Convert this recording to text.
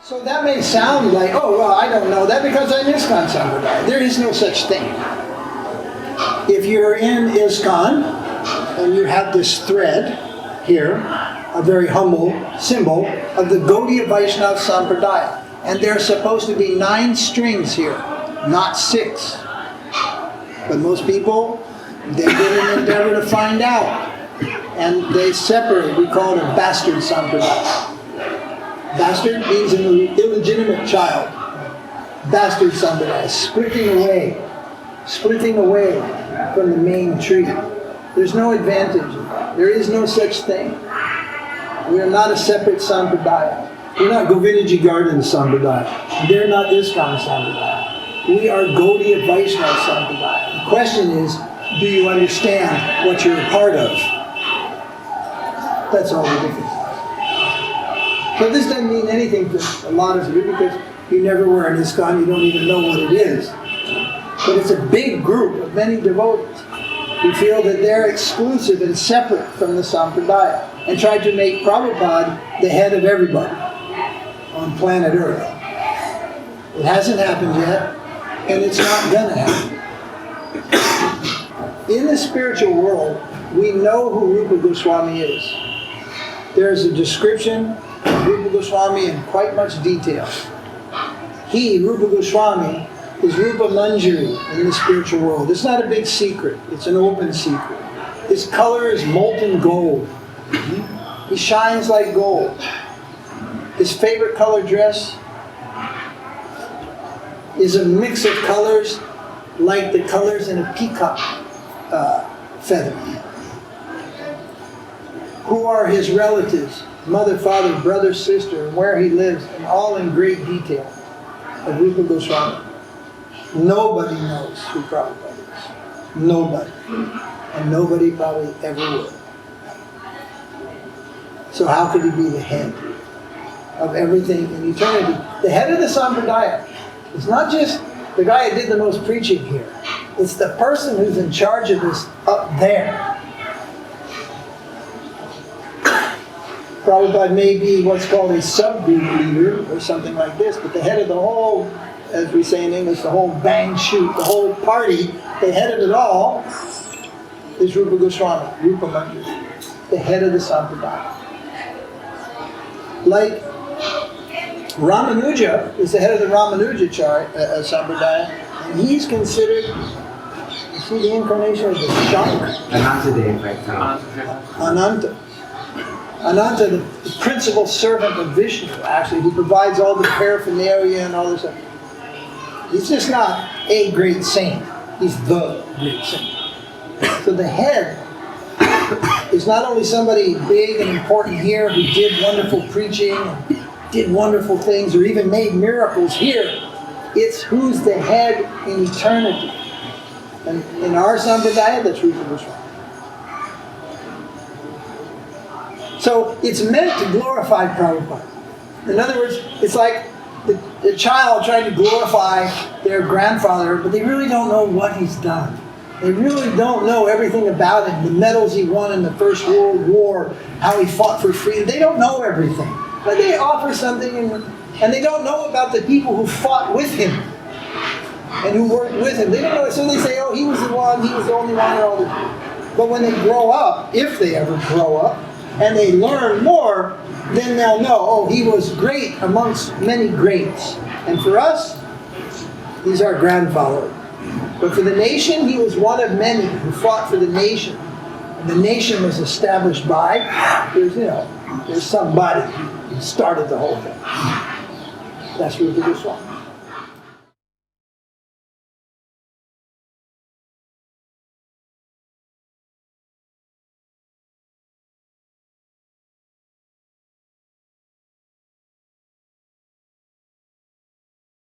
So that may sound like, oh, well, I don't know that because I'm Iskcon Sampradaya. There is no such thing. If you're in Iskcon and you have this thread here, a very humble symbol of the Gaudiya Vaiṣṇava Sampradaya. And there are supposed to be 9 strings here, not 6. But most people, they did an endeavor to find out. And they separate. We call it a bastard Sampradaya. Bastard means an illegitimate child. Bastard Sampradaya, splitting away from the main tree. There's no advantage. There is no such thing. We are not a separate Sampradaya. We're not Govindaji Garden Sampradaya. They're not Iskcon Sampradaya. We are Gaudiya Vaiṣṇava Sampradaya. The question is, do you understand what you're a part of? That's all the difference. So this doesn't mean anything to a lot of you because you never were in Iskcon, you don't even know what it is. But it's a big group of many devotees who feel that they're exclusive and separate from the Sampradaya and try to make Prabhupada the head of everybody on planet Earth. It hasn't happened yet, and it's not going to happen. In the spiritual world, we know who Rupa Goswami is. There's a description of Rupa Goswami in quite much detail. He, Rupa Goswami, is Rupa Manjari in the spiritual world. It's not a big secret. It's an open secret. His color is molten gold. He shines like gold. His favorite color dress is a mix of colors like the colors in a peacock feather. Who are his relatives? Mother, father, brother, sister, and where he lives, and all in great detail of Rupa Goswami. Nobody knows who Prabhupada is. Nobody. And nobody probably ever will. So how could he be the head of everything in eternity? The head of the Sampradaya is not just the guy who did the most preaching here. It's the person who's in charge of this up there. Prabhupada may be what's called a subgroup leader or something like this, but the head of the whole, as we say in English, the whole bang shoot, the whole party, the head of it all is Rupa Goswami, Rupa Manjari, the head of the Sampradaya. Like Ramanuja is the head of the Ramanuja Sampradaya, and he's considered, you see the incarnation of the Shank? Ananta. Ananta, the principal servant of Vishnu, actually, who provides all the paraphernalia and all this stuff. He's just not a great saint. He's the great saint. So the head is not only somebody big and important here who did wonderful preaching, and did wonderful things, or even made miracles here. It's who's the head in eternity. And in our Sampradaya, that's Rupa Goswami. So it's meant to glorify Prabhupada. In other words, it's like the child trying to glorify their grandfather, but they really don't know what he's done. They really don't know everything about him, the medals he won in the First World War, how he fought for freedom. They don't know everything. But they offer something, and they don't know about the people who fought with him and who worked with him. They don't know. So they say, oh, he was the one, he was the only one, and all this. But when they grow up, if they ever grow up, and they learn more, then they'll know, oh, he was great amongst many greats. And for us, he's our grandfather. But for the nation, he was one of many who fought for the nation. And the nation was established by, there's somebody who started the whole thing. That's Rupa Goswami.